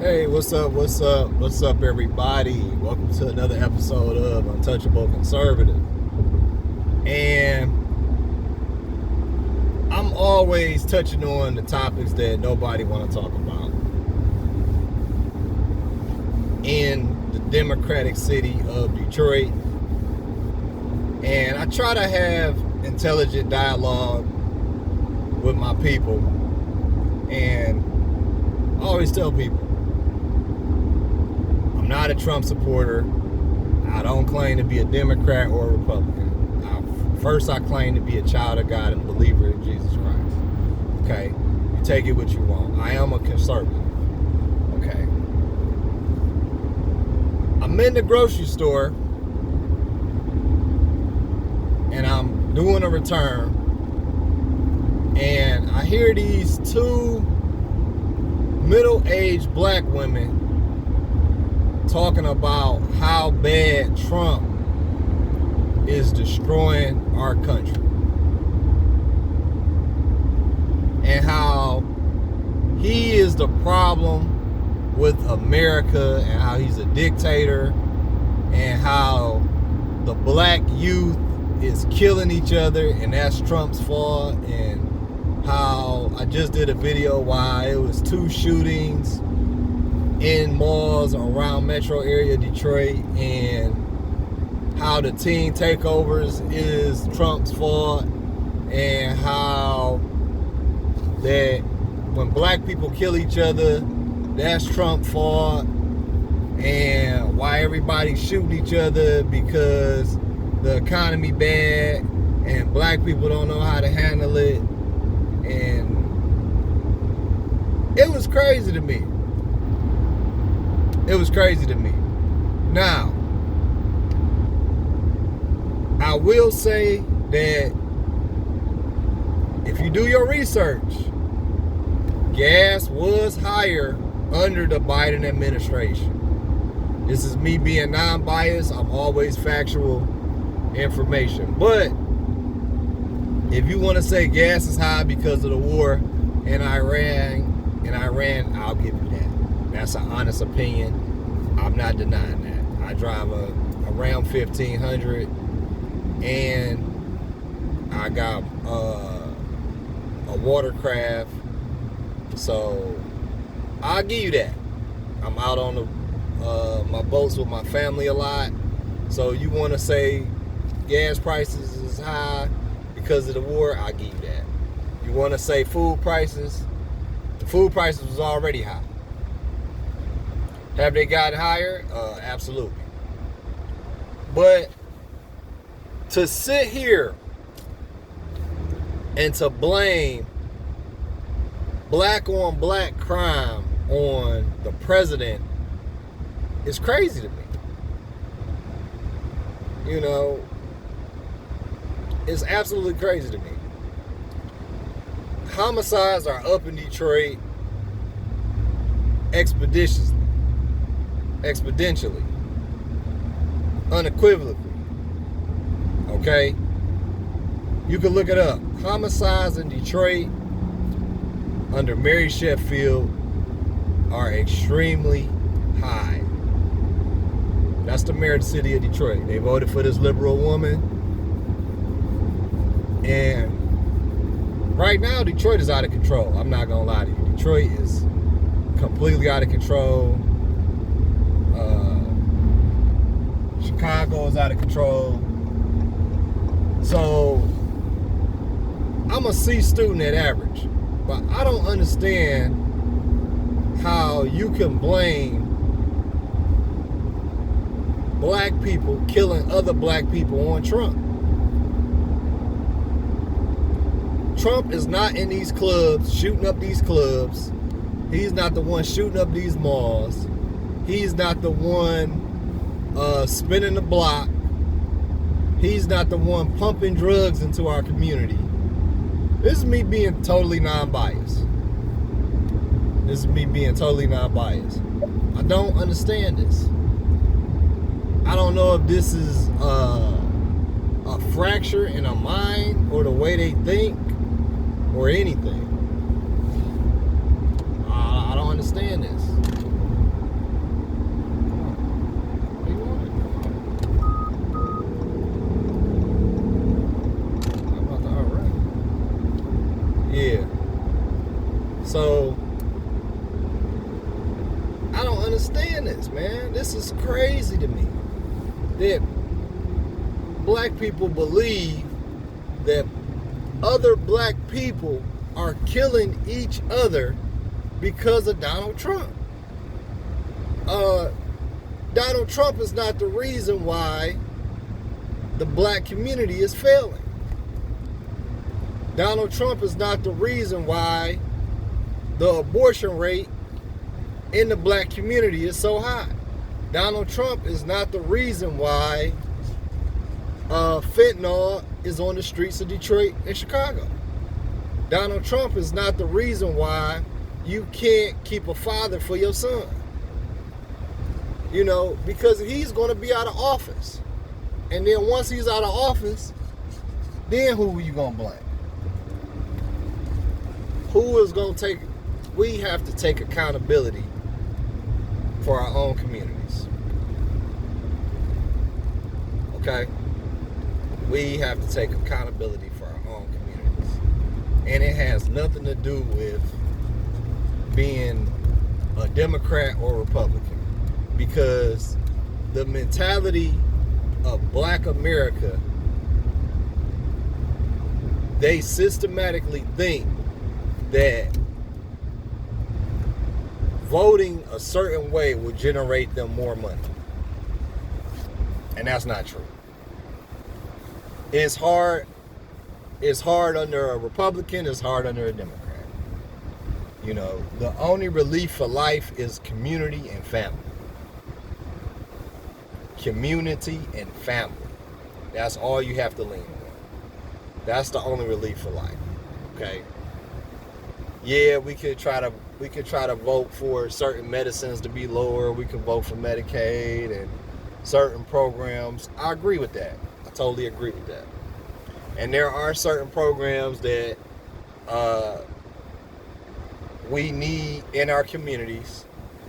Hey, what's up? What's up? What's up, everybody? Welcome to another episode of Untouchable Conservative. And I'm always touching on the topics that nobody want to talk about in the democratic city of Detroit. And I try to have intelligent dialogue with my people. And I always tell people, I'm not a Trump supporter. I don't claim to be a Democrat or a Republican. First, I claim to be a child of God and a believer in Jesus Christ. Okay? You take it what you want. I am a conservative. Okay? I'm in the grocery store and I'm doing a return, and I hear these two middle-aged black women talking about how bad Trump is destroying our country and how he is the problem with America and how he's a dictator and how the black youth is killing each other and that's Trump's fault, and how I just did a video why it was 2 shootings in malls around metro area Detroit, and how the teen takeovers is Trump's fault, and how that when black people kill each other, that's Trump's fault, and why everybody's shooting each other because the economy bad and black people don't know how to handle it. And it was crazy to me. It was crazy to me. Now, I will say that if you do your research, gas was higher under the Biden administration. This is me being non-biased. I'm always factual information. But if you want to say gas is high because of the war in Iran, I'll give you that. That's an honest opinion. I'm not denying that. I drive a Ram 1500 and I got a watercraft, so I'll give you that. I'm out on my boats with my family a lot. So you want to say gas prices is high because of the war, I'll give you that. You want to say food prices, the food prices was already high. Have they gotten higher? Absolutely. But to sit here and to blame black on black crime on the president is crazy to me. You know, it's absolutely crazy to me. Homicides are up in Detroit exponentially, unequivocally. Okay? You can look it up. Homicides in Detroit under Mary Sheffield are extremely high. That's the mayor of the city of Detroit. They voted for this liberal woman. And right now, Detroit is out of control. I'm not going to lie to you. Detroit is completely out of control. Chicago is out of control. So, I'm a C student at average. But I don't understand how you can blame black people killing other black people on Trump. Trump is not in these clubs, shooting up these clubs. He's not the one shooting up these malls. He's not the one spinning the block. He's not the one pumping drugs into our community. This is me being totally non-biased. I don't understand this. I don't know if this is a fracture in a mind or the way they think or anything. I don't understand this. So I don't understand this, man. This is crazy to me that black people believe that other black people are killing each other because of Donald Trump. Donald Trump is not the reason why the black community is failing. Donald Trump is not the reason why the abortion rate in the black community is so high. Donald Trump is not the reason why fentanyl is on the streets of Detroit and Chicago. Donald Trump is not the reason why you can't keep a father for your son. You know, because he's going to be out of office. And then once he's out of office, then who are you going to blame? Who is going to take... We have to take accountability for our own communities. Okay? We have to take accountability for our own communities. And it has nothing to do with being a Democrat or Republican. Because the mentality of black America, they systematically think that voting a certain way will generate them more money. And that's not true. It's hard under a Republican, it's hard under a Democrat. You know, the only relief for life is community and family. Community and family. That's all you have to lean on. That's the only relief for life. Okay? Yeah, we could try to vote for certain medicines to be lower. We could vote for Medicaid and certain programs. I agree with that. I totally agree with that. And there are certain programs that we need in our communities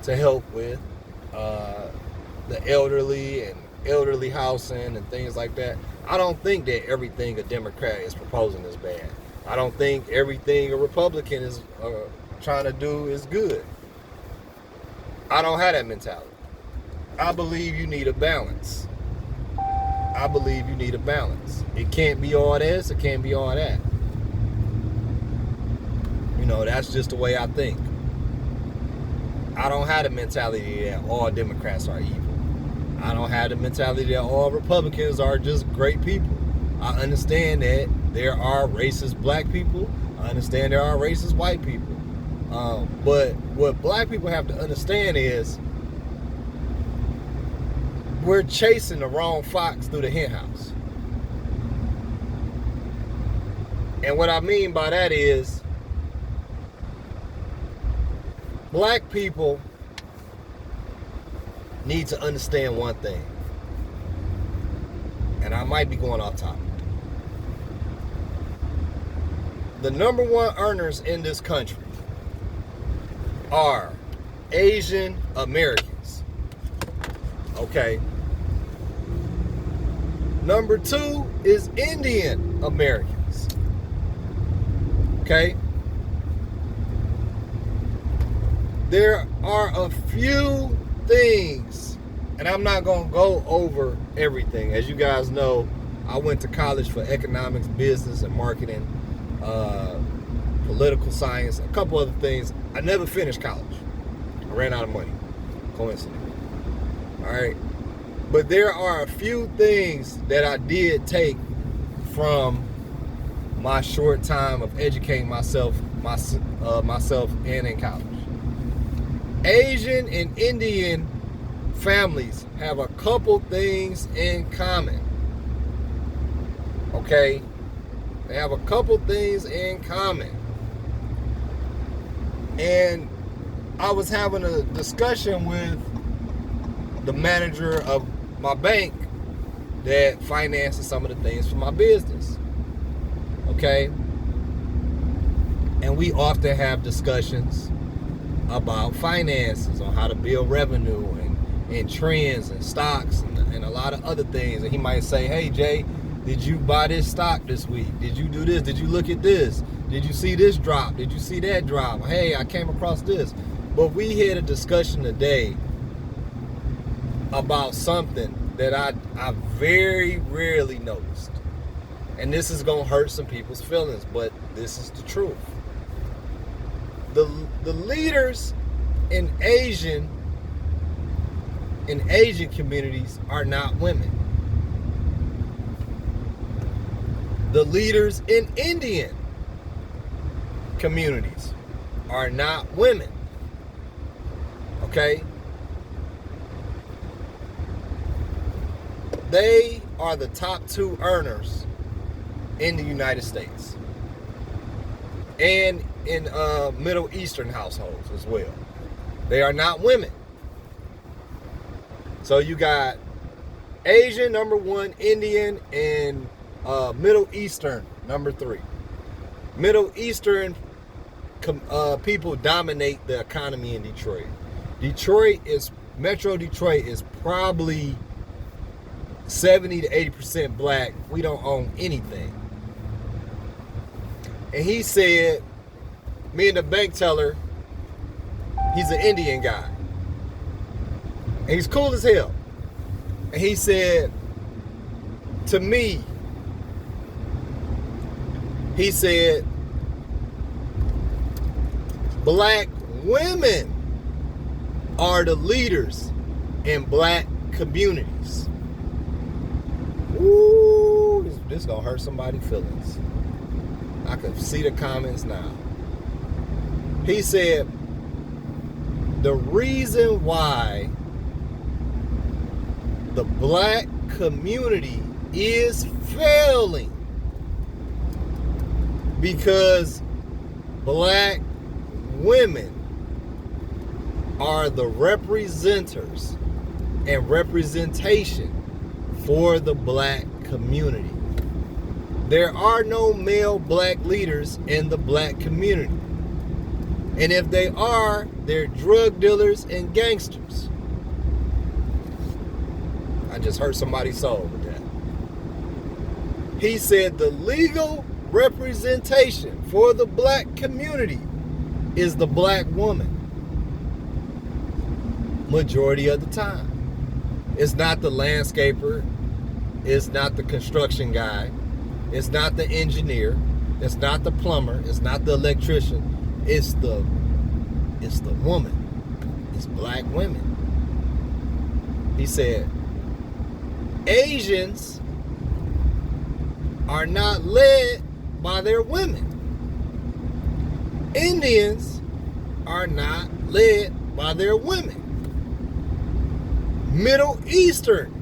to help with the elderly and elderly housing and things like that. I don't think that everything a Democrat is proposing is bad. I don't think everything a Republican is trying to do is good. I don't have that mentality. I believe you need a balance. I believe you need a balance. It can't be all this, it can't be all that. You know, that's just the way I think. I don't have the mentality that all Democrats are evil. I don't have the mentality that all Republicans are just great people. I understand that there are racist black people. I understand there are racist white people. But what black people have to understand is we're chasing the wrong fox through the hen house. And what I mean by that is black people need to understand one thing. And I might be going off topic. The number one earners in this country are Asian Americans. Okay. Number two is Indian Americans. Okay. There are a few things, and I'm not going to go over everything. As you guys know, I went to college for economics, business, and marketing, political science, a couple other things. I never finished college. I ran out of money. Coincidence. All right. But there are a few things that I did take from my short time of educating myself and in college. Asian and Indian families have a couple things in common. Okay? They have a couple things in common. And I was having a discussion with the manager of my bank that finances some of the things for my business. Okay? And we often have discussions about finances, on how to build revenue and trends and stocks and a lot of other things. And he might say, hey Jay, Did you buy this stock this week? Did you do this? Did you look at this? Did you see this drop? Did you see that drop? Hey, I came across this. But we had a discussion today about something that I very rarely noticed. And this is going to hurt some people's feelings, but this is the truth. The leaders in Asian communities are not women. The leaders in Indian communities are not women. Okay? They are the top 2 earners in the United States and in Middle Eastern households as well. They are not women. So you got Asian number 1, Indian, and Middle Eastern number 3. Middle Eastern people dominate the economy in Detroit. Metro Detroit is probably 70 to 80% black. We don't own anything. And he said, me and the bank teller, he's an Indian guy. And he's cool as hell. And he said to me, he said, black women are the leaders in black communities. Ooh, this gonna hurt somebody's feelings. I can see the comments now. He said, the reason why the black community is failing because black women are the representers and representation for the black community. There are no male black leaders in the black community. And if they are, they're drug dealers and gangsters. I just hurt somebody's soul with that. He said the legal representation for the black community is the black woman. Majority of the time. It's not the landscaper. It's not the construction guy. It's not the engineer. It's not the plumber. It's not the electrician. It's the woman. It's black women. He said, Asians are not led by their women. Indians are not led by their women. Middle Eastern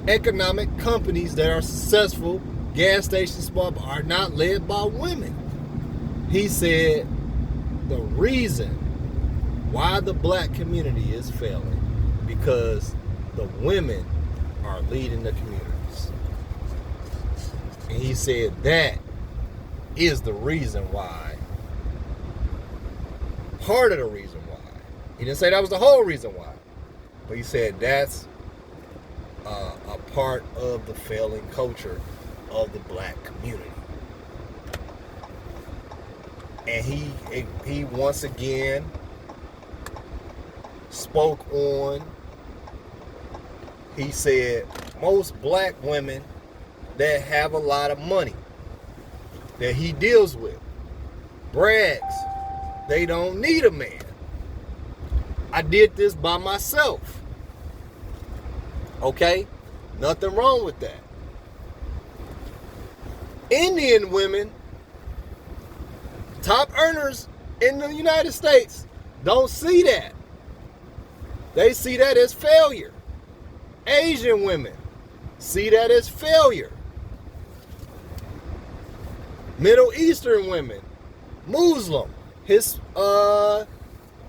economic companies that are successful, gas stations, are not led by women. He said the reason why the black community is failing because the women are leading the communities. And he said that is the reason why. Part of the reason why. He didn't say that was the whole reason why. But he said that's a part of the failing culture of the black community. And he once again spoke on, he said, most black women that have a lot of money that he deals with brags they don't need a man. I did this by myself. Okay? Nothing wrong with that. Indian women, top earners in the United States, don't see that. They see that as failure. Asian women see that as failure. Middle Eastern women, Muslim,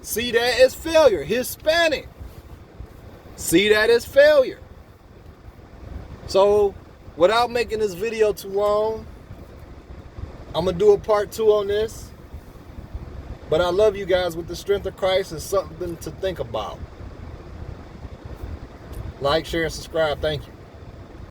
see that as failure. Hispanic, see that as failure. So, without making this video too long, I'm going to do a part 2 on this. But I love you guys with the strength of Christ. It's something to think about. Like, share, and subscribe. Thank you.